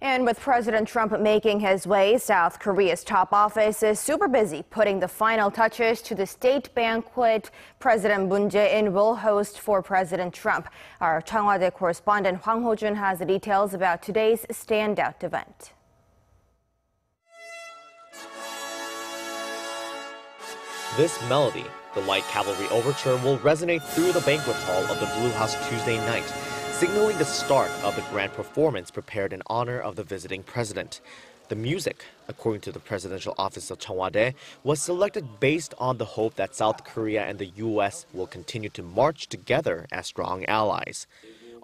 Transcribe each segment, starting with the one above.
And with President Trump making his way, South Korea's top office is super busy putting the final touches to the state banquet President Moon Jae-in will host for President Trump. Our Cheong Wa Dae correspondent Hwang Ho-jun has the details about today's standout event. This melody, the Light Cavalry Overture, will resonate through the banquet hall of the Blue House Tuesday night, signaling the start of the grand performance prepared in honor of the visiting president. The music, according to the presidential office of Cheong Wa Dae, was selected based on the hope that South Korea and the U.S. will continue to march together as strong allies.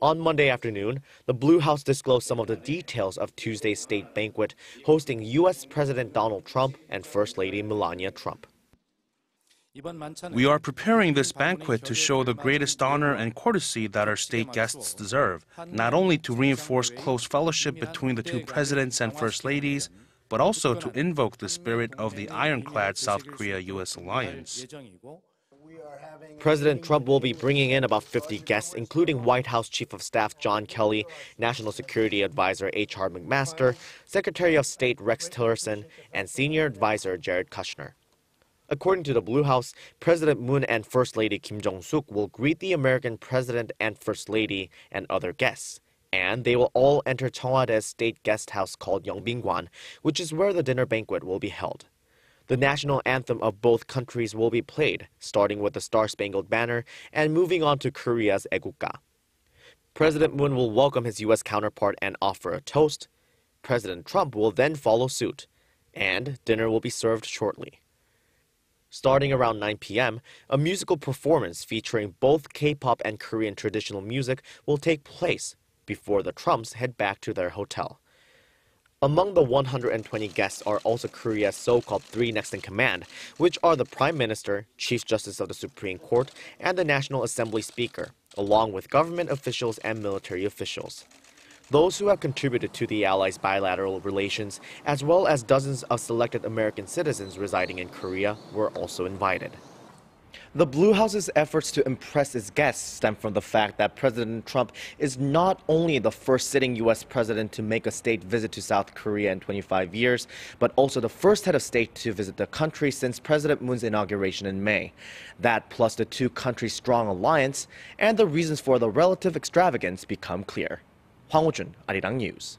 On Monday afternoon, the Blue House disclosed some of the details of Tuesday's state banquet, hosting U.S. President Donald Trump and First Lady Melania Trump. We are preparing this banquet to show the greatest honor and courtesy that our state guests deserve, not only to reinforce close fellowship between the two presidents and first ladies, but also to invoke the spirit of the ironclad South Korea-U.S. alliance. President Trump will be bringing in about 50 guests, including White House Chief of Staff John Kelly, National Security Advisor H.R. McMaster, Secretary of State Rex Tillerson, and Senior Advisor Jared Kushner. According to the Blue House, President Moon and First Lady Kim Jong-suk will greet the American President and First Lady and other guests. And they will all enter Cheong Wa Dae's state guest house called Yeongbingwan, which is where the dinner banquet will be held. The national anthem of both countries will be played, starting with the Star-Spangled Banner and moving on to Korea's 애국가. President Moon will welcome his U.S. counterpart and offer a toast. President Trump will then follow suit, and dinner will be served shortly. Starting around 9 p.m., a musical performance featuring both K-pop and Korean traditional music will take place before the Trumps head back to their hotel. Among the 120 guests are also Korea's so-called three next in command, which are the Prime Minister, Chief Justice of the Supreme Court, and the National Assembly Speaker, along with government officials and military officials. Those who have contributed to the Allies' bilateral relations, as well as dozens of selected American citizens residing in Korea, were also invited. The Blue House's efforts to impress its guests stem from the fact that President Trump is not only the first sitting U.S. president to make a state visit to South Korea in 25 years, but also the first head of state to visit the country since President Moon's inauguration in May. That, plus the two countries' strong alliance, and the reasons for the relative extravagance become clear. Hwang Ho-jun, Arirang News.